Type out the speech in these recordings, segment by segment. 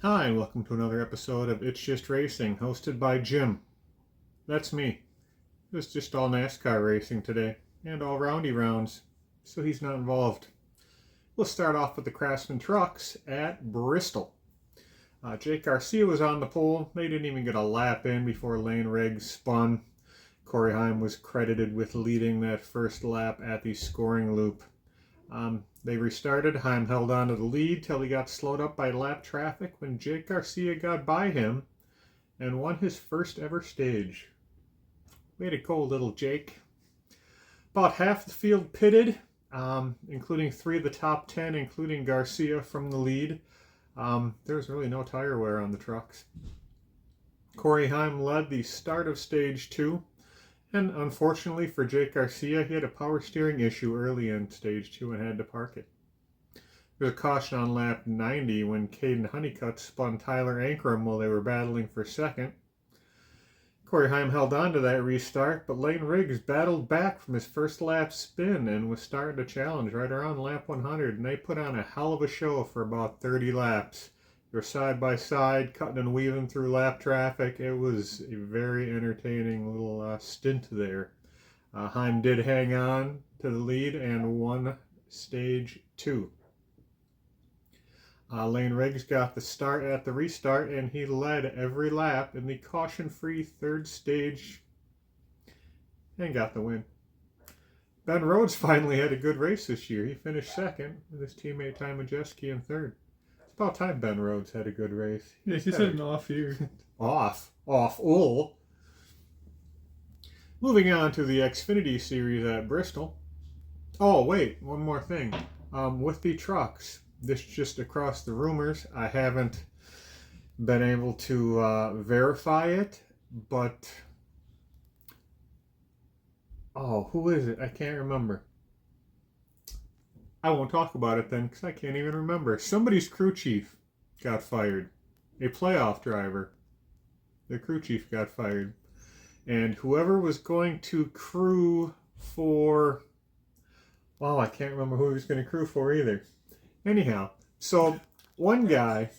Hi, and welcome to another episode of It's Just Racing, hosted by Jim. That's me. It was just all NASCAR racing today, and all roundy rounds, so he's not involved. We'll start off with the Craftsman trucks at Bristol. Jake Garcia was on the pole. They didn't even get a lap in before Lane Riggs spun. Corey Heim was credited with leading that first lap at the scoring loop. They restarted. Heim held on to the lead till he got slowed up by lap traffic when Jake Garcia got by him and won his first ever stage. Way to go, little Jake. About half the field pitted, including 3 of the top 10, including Garcia from the lead. There was really no tire wear on the trucks. Corey Heim led the start of stage 2. And unfortunately for Jake Garcia, he had a power steering issue early in stage 2 and had to park it. There was a caution on lap 90 when Caden Honeycutt spun Tyler Ankrum while they were battling for second. Corey Heim held on to that restart, but Lane Riggs battled back from his first lap spin and was starting to challenge right around lap 100, and they put on a hell of a show for about 30 laps. They were side by side, cutting and weaving through lap traffic. It was a very entertaining little stint there. Heim did hang on to the lead and won stage 2. Lane Riggs got the start at the restart, and he led every lap in the caution-free third stage and got the win. Ben Rhodes finally had a good race this year. He finished second with his teammate Ty Majeski in third. It's about time Ben Rhodes had a good race. Yeah, he's had an off year. Awful. Moving on to the Xfinity Series at Bristol. Oh, wait, one more thing. With the trucks, this just across the rumors. I haven't been able to verify it, but... Oh, who is it? I can't remember. I won't talk about it then, because I can't even remember. Somebody's crew chief got fired. A playoff driver. The crew chief got fired. And whoever was going to crew for... Well, I can't remember who he was going to crew for either. Anyhow, so one guy,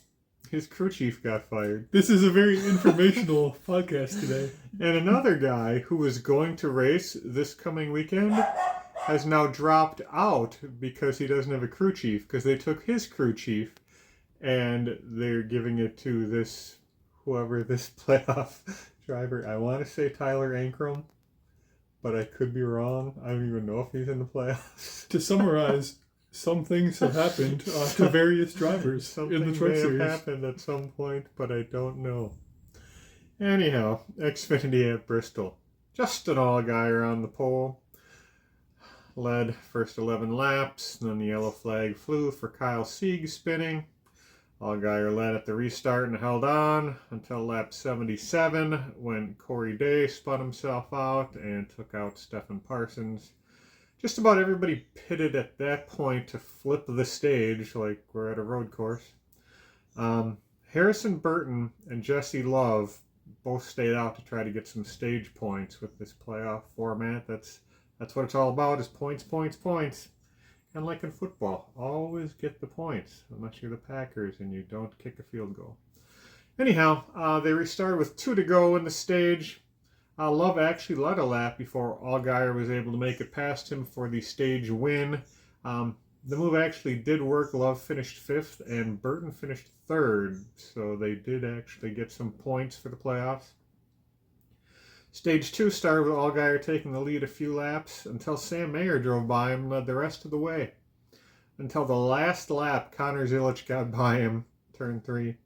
his crew chief got fired. This is a very informational podcast today. And another guy who was going to race this coming weekend has now dropped out because he doesn't have a crew chief, because they took his crew chief and they're giving it to this, whoever this playoff driver, I want to say Tyler Ankrum, but I could be wrong. I don't even know if he's in the playoffs. To summarize, some things have happened to various drivers in the Truck Series. Something may have happened at some point, but I don't know. Anyhow, Xfinity at Bristol. Just an all-guyer on the pole. Led first 11 laps, then the yellow flag flew for Kyle Sieg spinning. Allgaier led at the restart and held on until lap 77 when Corey Day spun himself out and took out Stephen Parsons. Just about everybody pitted at that point to flip the stage like we're at a road course. Harrison Burton and Jesse Love both stayed out to try to get some stage points with this playoff format. That's what it's all about, is points. And like in football, always get the points, unless you're the Packers and you don't kick a field goal. Anyhow, they restarted with 2 to go in the stage. Love actually led a lap before Allgaier was able to make it past him for the stage win. The move actually did work. Love finished 5th and Burton finished 3rd, so they did actually get some points for the playoffs. Stage 2 started with Allgaier taking the lead a few laps until Sam Mayer drove by him and led the rest of the way. Until the last lap, Connor Zilic got by him, turn 3,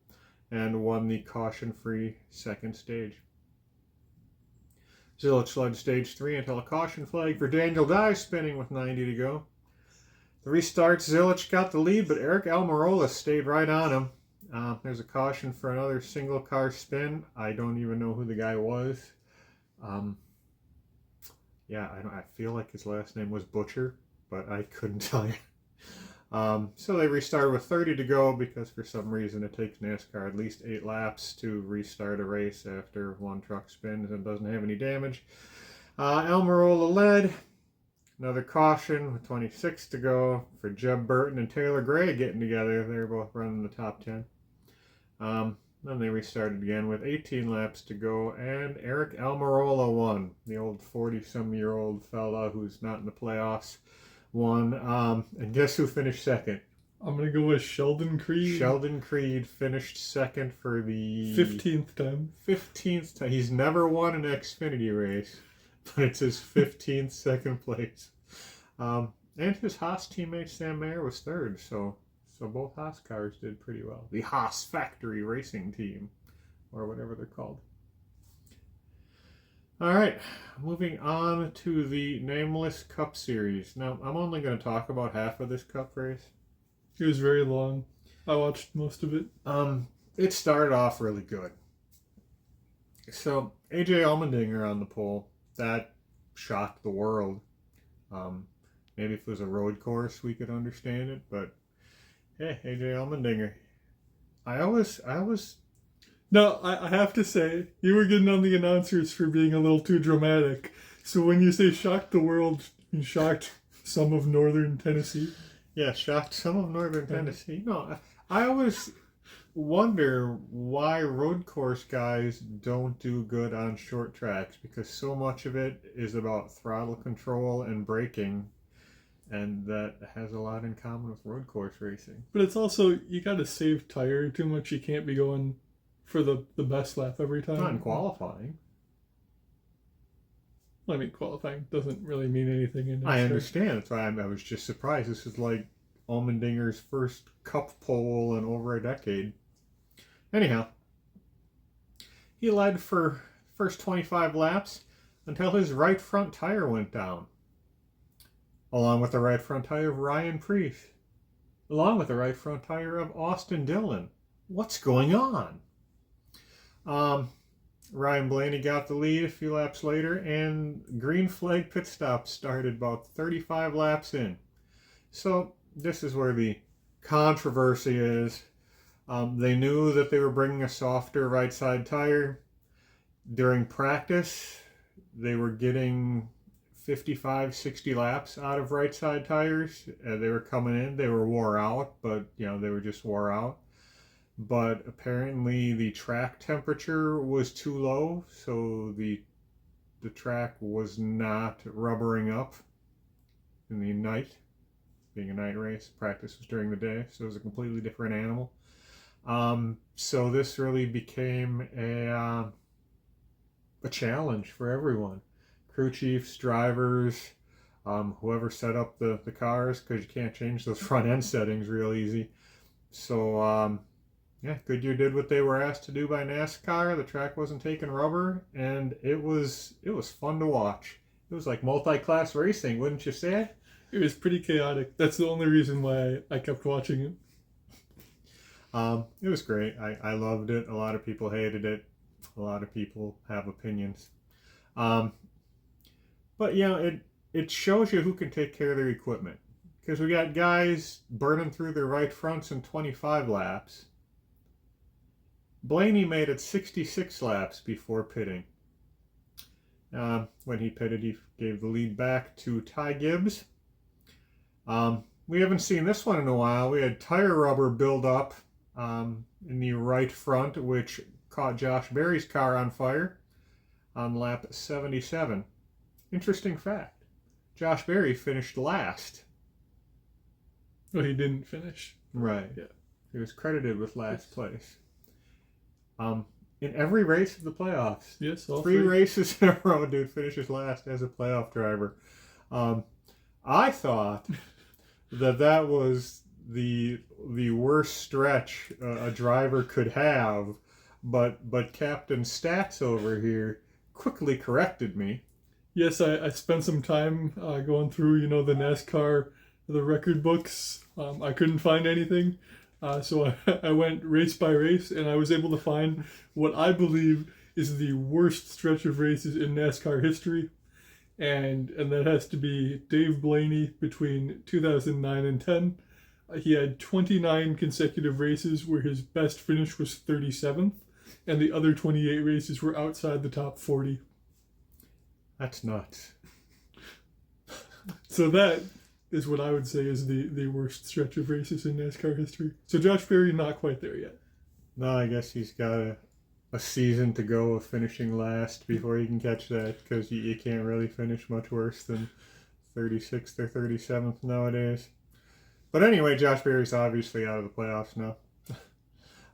and won the caution-free second stage. Zilic led stage 3 until a caution flag for Daniel Dye spinning with 90 to go. The restarts, Zilic got the lead, but Eric Almirola stayed right on him. There's a caution for another single car spin. I don't even know who the guy was. I feel like his last name was Butcher, but I couldn't tell you. So they restarted with 30 to go because for some reason it takes NASCAR at least 8 laps to restart a race after one truck spins and doesn't have any damage. Almirola led. Another caution with 26 to go for Jeb Burton and Taylor Gray getting together. They're both running the top 10. Then they restarted again with 18 laps to go, and Eric Almirola won. The old 40-some-year-old fella who's not in the playoffs won. And guess who finished second? I'm going to go with Sheldon Creed. Sheldon Creed finished second for the 15th time. 15th time. He's never won an Xfinity race, but it's his 15th second place. And his Haas teammate Sam Mayer was third, so both Haas cars did pretty well. The Haas Factory Racing Team, or whatever they're called. All right, moving on to the Nameless Cup Series. Now, I'm only going to talk about half of this Cup race. It was very long. I watched most of it. It started off really good. So, AJ Allmendinger on the pole. That shocked the world. Maybe if it was a road course, we could understand it, but hey, AJ Allmendinger. I was. No, I have to say, you were getting on the announcers for being a little too dramatic. So when you say shocked the world, you shocked some of northern Tennessee. Yeah, shocked some of northern Tennessee. No, I always wonder why road course guys don't do good on short tracks, because so much of it is about throttle control and braking, and that has a lot in common with road course racing. But it's also, you got to save tire too much. You can't be going for the best lap every time. Not in qualifying. Well, I mean, qualifying doesn't really mean anything in I understand. That's why I was just surprised. This is like Allmendinger's first cup pole in over a decade. Anyhow, he led for first 25 laps until his right front tire went down, along with the right front tire of Ryan Preece, along with the right front tire of Austin Dillon. What's going on? Ryan Blaney got the lead a few laps later, and green flag pit stop started about 35 laps in. So this is where the controversy is. They knew that they were bringing a softer right side tire. During practice, they were getting 55, 60 laps out of right side tires. They were coming in, they were wore out, but they were just wore out. But apparently the track temperature was too low, so the track was not rubbering up in the night. Being a night race, practice was during the day, so it was a completely different animal. So this really became a challenge for everyone. Crew chiefs, drivers, whoever set up the cars, because you can't change those front end settings real easy. So Goodyear did what they were asked to do by NASCAR. The track wasn't taking rubber, and it was fun to watch. It was like multi-class racing, wouldn't you say? It was pretty chaotic. That's the only reason why I kept watching it. It was great. I loved it. A lot of people hated it. A lot of people have opinions. But it shows you who can take care of their equipment. Because we got guys burning through their right fronts in 25 laps. Blaney made it 66 laps before pitting. When he pitted, he gave the lead back to Ty Gibbs. We haven't seen this one in a while. We had tire rubber build up in the right front, which caught Josh Berry's car on fire on lap 77. Interesting fact. Josh Berry finished last. Well, he didn't finish. Right. Yeah. He was credited with last place. In every race of the playoffs. Yes, all three races in a row, dude finishes last as a playoff driver. I thought that was the worst stretch a driver could have, but Captain Stats over here quickly corrected me. Yes, I spent some time going through, the NASCAR, the record books. I couldn't find anything. So I went race by race, and I was able to find what I believe is the worst stretch of races in NASCAR history. And that has to be Dave Blaney between 2009 and 10. He had 29 consecutive races where his best finish was 37th, and the other 28 races were outside the top 40. That's nuts. So that is what I would say is the worst stretch of races in NASCAR history. So Josh Berry, not quite there yet. No, I guess he's got a season to go of finishing last before he can catch that, because you can't really finish much worse than 36th or 37th nowadays. But anyway, Josh Berry's obviously out of the playoffs now.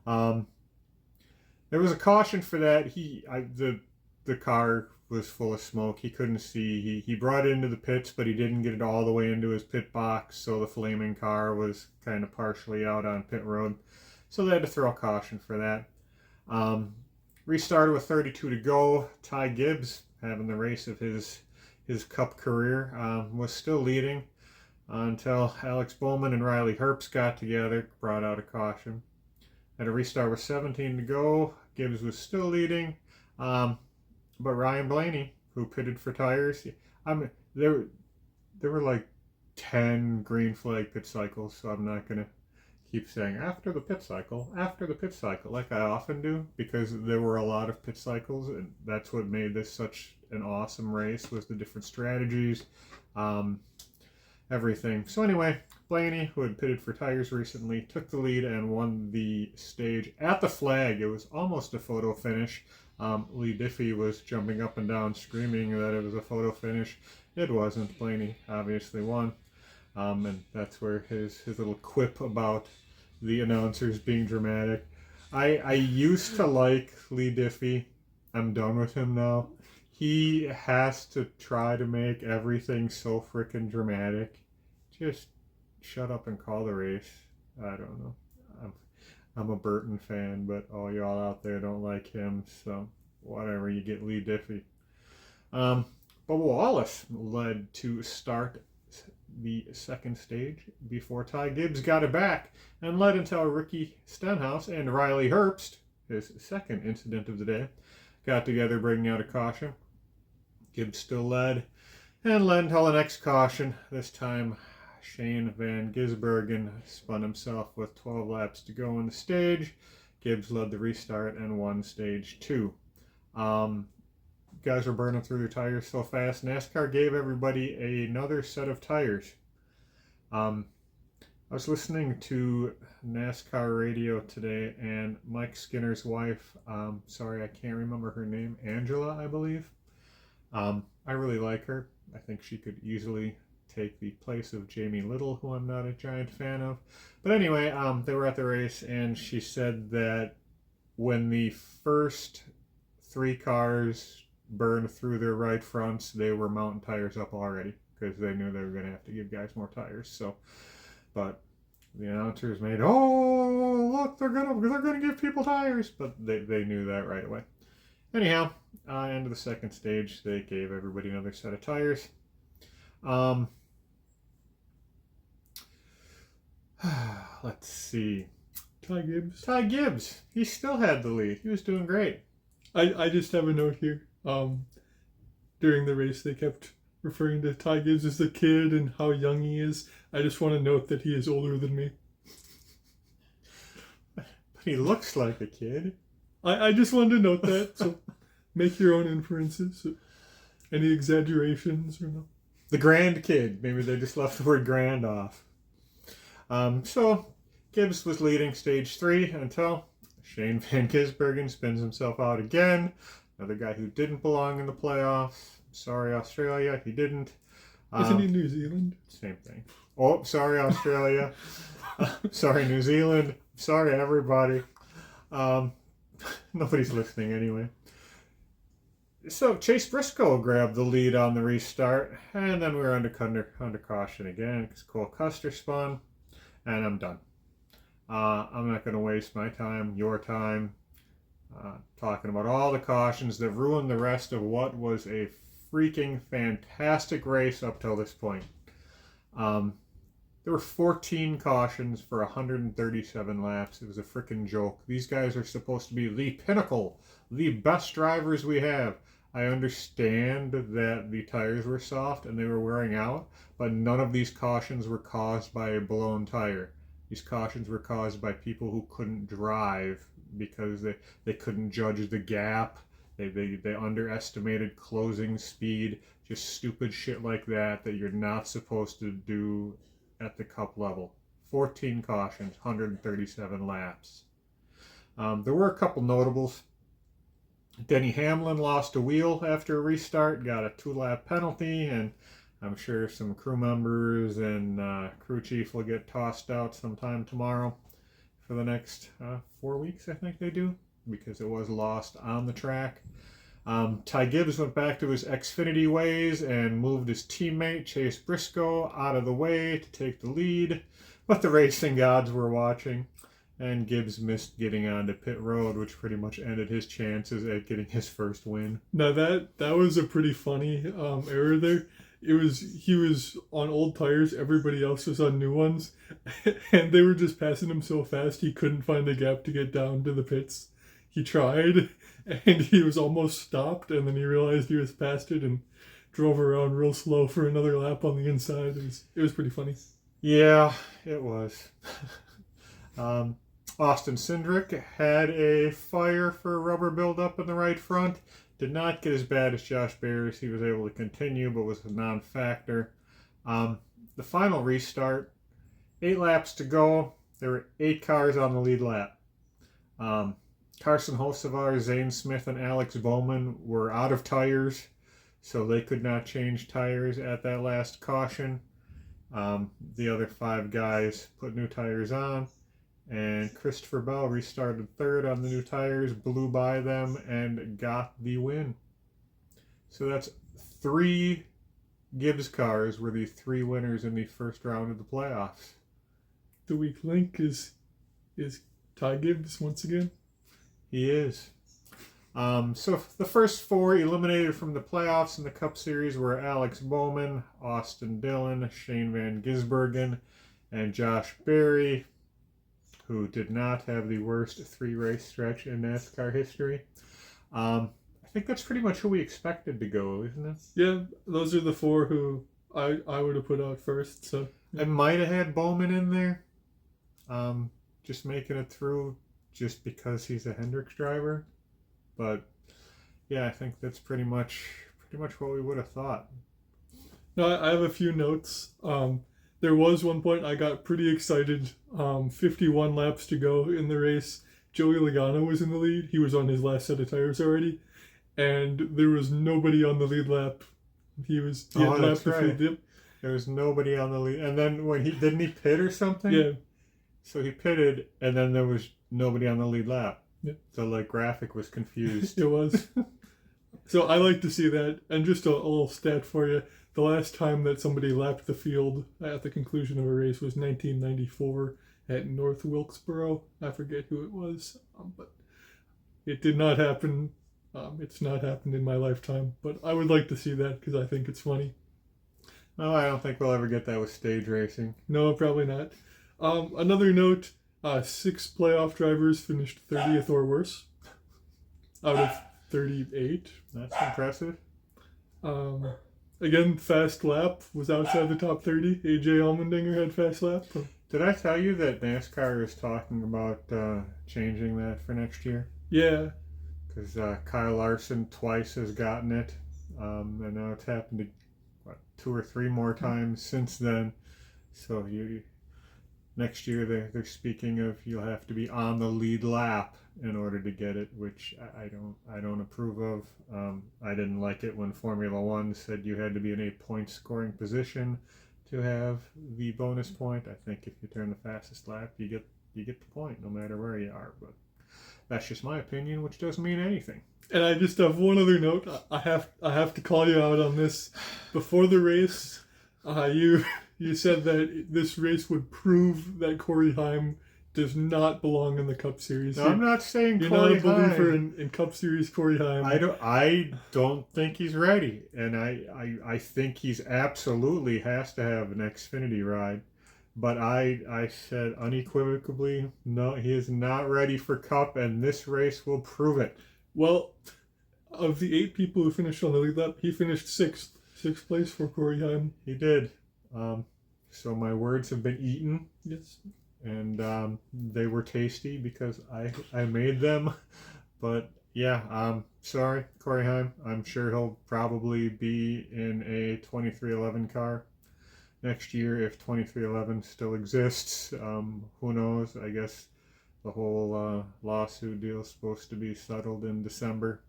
Um, there was a caution for that. The car was full of smoke. He couldn't see. He brought it into the pits, but he didn't get it all the way into his pit box, so the flaming car was kind of partially out on pit road. So they had to throw a caution for that. Restarted with 32 to go. Ty Gibbs, having the race of his Cup career, was still leading until Alex Bowman and Riley Herbst got together, brought out a caution. At a restart with 17 to go, Gibbs was still leading, but Ryan Blaney, who pitted for tires, there were like 10 green flag pit cycles, so I'm not gonna keep saying after the pit cycle, like I often do, because there were a lot of pit cycles, and that's what made this such an awesome race, was the different strategies, everything. So anyway, Blaney, who had pitted for tires recently, took the lead and won the stage at the flag. It was almost a photo finish. Lee Diffie was jumping up and down screaming that it was a photo finish. It wasn't. Blaney obviously won. And that's where his little quip about the announcers being dramatic. I used to like Lee Diffie. I'm done with him now. He has to try to make everything so freaking dramatic. Just shut up and call the race. I don't know. I'm a Burton fan, but all y'all out there don't like him, so whatever. You get Lee Diffie. Bubba Wallace led to start the second stage before Ty Gibbs got it back and led until Ricky Stenhouse and Riley Herbst, his second incident of the day, got together bringing out a caution. Gibbs still led and led until the next caution. This time Shane Van Gisbergen spun himself with 12 laps to go in the stage. Gibbs led the restart and won stage 2. Guys were burning through their tires so fast. NASCAR gave everybody another set of tires. I was listening to NASCAR radio today, and Mike Skinner's wife, sorry, I can't remember her name, Angela, I believe. I really like her. I think she could easily take the place of Jamie Little, who I'm not a giant fan of. But anyway, they were at the race, and she said that when the first 3 cars burned through their right fronts, they were mounting tires up already, because they knew they were going to have to give guys more tires. So, but the announcers made, oh, look, they're gonna give people tires, but they knew that right away. Anyhow, end of the second stage, they gave everybody another set of tires. Let's see. Ty Gibbs. He still had the lead. He was doing great. I just have a note here. During the race, they kept referring to Ty Gibbs as a kid and how young he is. I just want to note that he is older than me. But he looks like a kid. I just wanted to note that, so make your own inferences. Any exaggerations or no? The grand kid. Maybe they just left the word grand off. So Gibbs was leading stage 3 until Shane Van Gisbergen spins himself out again. Another guy who didn't belong in the playoffs. Sorry, Australia, he didn't. Isn't he New Zealand? Same thing. Oh, sorry, Australia. Sorry, New Zealand. Sorry, everybody. Nobody's listening anyway. So Chase Briscoe grabbed the lead on the restart, and then we were under caution again because Cole Custer spun, and I'm done. I'm not going to waste my time, your time, talking about all the cautions that ruined the rest of what was a freaking fantastic race up till this point. There were 14 cautions for 137 laps. It was a freaking joke. These guys are supposed to be the pinnacle, the best drivers we have. I understand that the tires were soft and they were wearing out, but none of these cautions were caused by a blown tire. These cautions were caused by people who couldn't drive because they couldn't judge the gap. They underestimated closing speed. Just stupid shit like that you're not supposed to do at the Cup level. 14 cautions, 137 laps. There were a couple notables. Denny Hamlin lost a wheel after a restart, got a 2-lap penalty, and I'm sure some crew members and crew chief will get tossed out sometime tomorrow for the next 4 weeks, I think they do, because it was lost on the track. Ty Gibbs went back to his Xfinity ways and moved his teammate Chase Briscoe out of the way to take the lead, but the racing gods were watching, and Gibbs missed getting onto pit road, which pretty much ended his chances at getting his first win. Now that was a pretty funny error there. He was on old tires, everybody else was on new ones, and they were just passing him so fast he couldn't find the gap to get down to the pits. He tried, and he was almost stopped, and then he realized he was past it and drove around real slow for another lap on the inside. It was pretty funny. Yeah, it was. Austin Cindric had a fire for rubber buildup in the right front. Did not get as bad as Josh Bears. He was able to continue, but was a non-factor. The final restart, 8 laps to go. There were 8 cars on the lead lap. Carson Hocevar, Zane Smith, and Alex Bowman were out of tires, so they could not change tires at that last caution. The other 5 guys put new tires on, and Christopher Bell restarted third on the new tires, blew by them, and got the win. So that's 3 Gibbs cars were the 3 winners in the first round of the playoffs. The weak link is Ty Gibbs once again. He is. So the first 4 eliminated from the playoffs in the Cup Series were Alex Bowman, Austin Dillon, Shane Van Gisbergen, and Josh Berry, who did not have the worst 3-race stretch in NASCAR history. I think that's pretty much who we expected to go, isn't it? Yeah, those are the 4 who I would have put out first. So I might have had Bowman in there, just making it through just because he's a Hendricks driver. But yeah, I think that's pretty much what we would have thought. No, I have a few notes. There was one point I got pretty excited. 51 laps to go in the race. Joey Logano was in the lead. He was on his last set of tires already, and there was nobody on the lead lap. He had lapped the field. Yep. There was nobody on the lead, and then when didn't he pit or something? Yeah. So he pitted, and then there was nobody on the lead lap. Yep. The graphic was confused. It was. So I like to see that. And just a little stat for you. The last time that somebody lapped the field at the conclusion of a race was 1994 at North Wilkesboro. I forget who it was, but it did not happen. It's not happened in my lifetime, but I would like to see that because I think it's funny. No, I don't think we'll ever get that with stage racing. No, probably not. Another note, 6 playoff drivers finished 30th or worse out of 38. That's impressive. Again, fast lap was outside the top 30. AJ Allmendinger had fast lap. Did I tell you that NASCAR is talking about changing that for next year? Yeah. Because Kyle Larson twice has gotten it, and now it's happened 2 or 3 more times since then. So next year they're speaking of you'll have to be on the lead lap in order to get it, which I don't approve of. I didn't like it when Formula One said you had to be in a point scoring position to have the bonus point. I think if you turn the fastest lap, you get the point no matter where you are. But that's just my opinion, which doesn't mean anything. And I just have one other note. I have to call you out on this. Before the race, you said that this race would prove that Corey Haim does not belong in the Cup Series. No, I'm not saying you're Corey not a believer Haim. in Cup Series Corey Haim. I don't think he's ready, and I think he's absolutely has to have an Xfinity ride. But I said unequivocally, no, he is not ready for Cup, and this race will prove it. Well, of the 8 people who finished on the lead lap, he finished 6th place for Corey Haim. He did. So my words have been eaten. Yes. And they were tasty because I made them. But yeah, sorry, Corey Haim. I'm sure he'll probably be in a 2311 car next year if 2311 still exists. Who knows? I guess The whole lawsuit deal is supposed to be settled in December.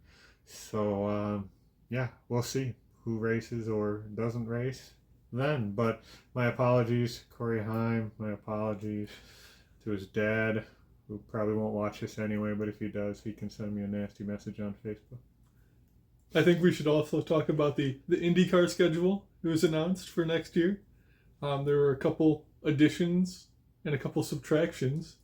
So, yeah, we'll see who races or doesn't race then. But my apologies, Corey Heim. My apologies to his dad, who probably won't watch this anyway, but if he does, he can send me a nasty message on Facebook. I think we should also talk about the IndyCar schedule. It was announced for next year. There were a couple additions and a couple subtractions.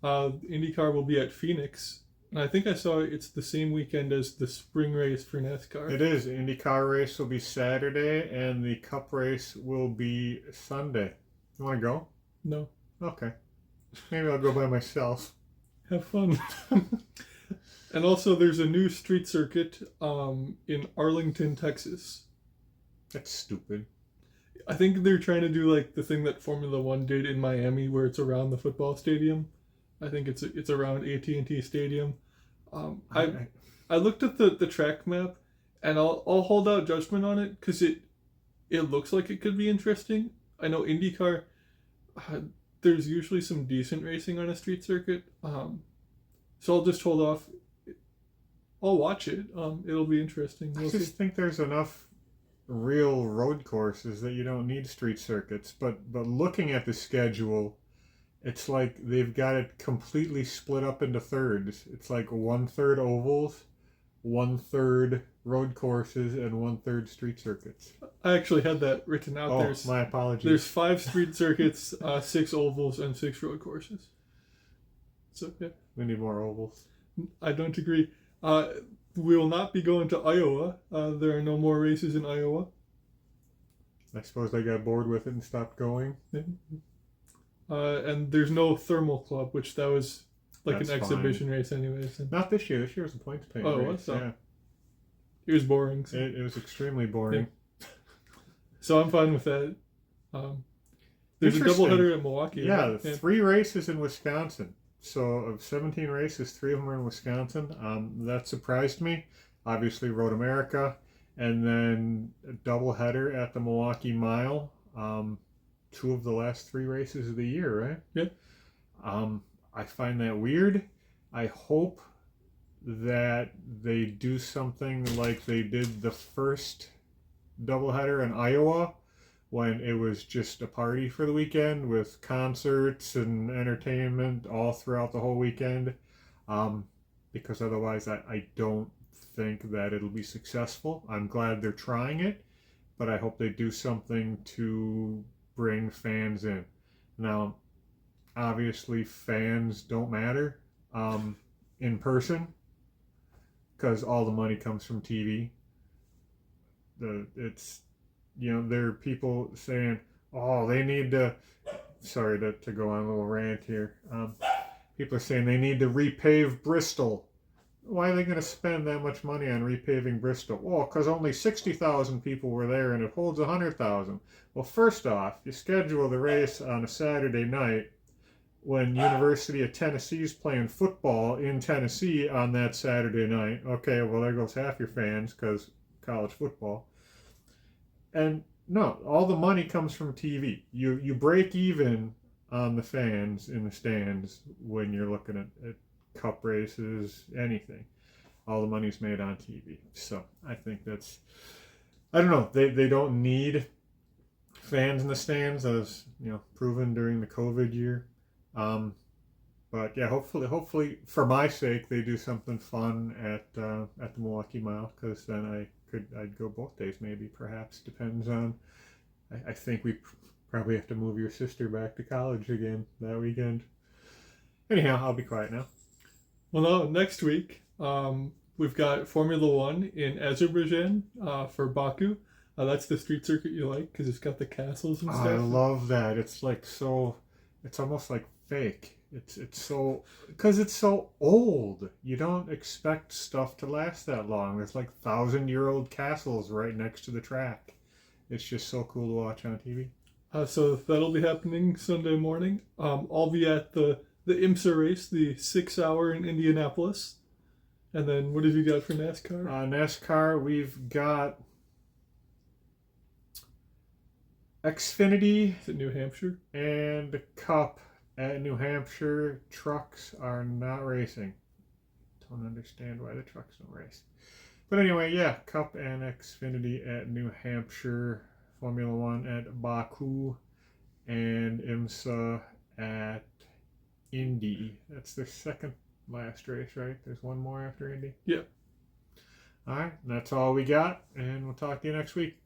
IndyCar will be at Phoenix. And I think I saw it's the same weekend as the spring race for NASCAR. It is. The IndyCar race will be Saturday, and the Cup race will be Sunday. You want to go? No. Okay. Maybe I'll go by myself. Have fun. And also, there's a new street circuit in Arlington, Texas. That's stupid. I think they're trying to do like the thing that Formula One did in Miami, where it's around the football stadium. I think it's around AT&T Stadium. I looked at the track map, and I'll hold out judgment on it because it looks like it could be interesting. I know IndyCar, there's usually some decent racing on a street circuit, so I'll just hold off. I'll watch it. It'll be interesting. I just think there's enough real road courses that you don't need street circuits. But looking at the schedule, it's like they've got it completely split up into thirds. It's like 1/3 ovals, 1/3 road courses, and 1/3 street circuits. I actually had that written out. Oh, my apologies. There's 5 street circuits, 6 ovals, and 6 road courses. So yeah, we need more ovals. I don't agree. We will not be going to Iowa. There are no more races in Iowa. I suppose they got bored with it and stopped going. Yeah. And there's no thermal club, which that was like That's an exhibition race anyways. Not this year. This year was a points paying race. What's that? Yeah. It was boring. So. It was extremely boring. Yeah. So I'm fine with that. There's a doubleheader at Milwaukee. Yeah, right? 3 races in Wisconsin. So of 17 races, 3 of them are in Wisconsin. That surprised me. Obviously, Road America, and then a doubleheader at the Milwaukee Mile. 2 of the last 3 races of the year, right? Yeah. I find that weird. I hope that they do something like they did the first doubleheader in Iowa, when it was just a party for the weekend with concerts and entertainment all throughout the whole weekend. Because otherwise I don't think that it'll be successful. I'm glad they're trying it, but I hope they do something to bring fans in. Now, obviously fans don't matter in person because all the money comes from TV. There are people saying, oh, they need to, sorry to go on a little rant here. People are saying they need to repave Bristol. Why are they going to spend that much money on repaving Bristol? Well, because only 60,000 people were there and it holds 100,000. Well, first off, you schedule the race on a Saturday night when University of Tennessee is playing football in Tennessee on that Saturday night. Okay, well, there goes half your fans because college football. And no, all the money comes from TV. You break even on the fans in the stands when you're looking at cup races, anything. All the money's made on TV. So I think that's, I don't know, they don't need fans in the stands, as proven during the COVID year. But yeah, hopefully for my sake they do something fun at the Milwaukee Mile, because then I'd go both days, maybe, perhaps. Depends on, I think we probably have to move your sister back to college again that weekend. Anyhow, I'll be quiet now. Well, no, next week, we've got Formula One in Azerbaijan for Baku. That's the street circuit you like, because it's got the castles and stuff. I love that. It's like so, it's almost like fake. It's so, because it's so old. You don't expect stuff to last that long. There's like 1,000-year-old castles right next to the track. It's just so cool to watch on TV. So that'll be happening Sunday morning. I'll be at the IMSA race, the 6-hour in Indianapolis. And then what have you got for NASCAR? NASCAR, we've got Xfinity. Is it New Hampshire? And Cup at New Hampshire, trucks are not racing. Don't understand why the trucks don't race. But anyway, yeah, Cup and Xfinity at New Hampshire, Formula One at Baku, and IMSA at Indy. That's their second last race, right? There's one more after Indy? Yeah. All right, that's all we got, and we'll talk to you next week.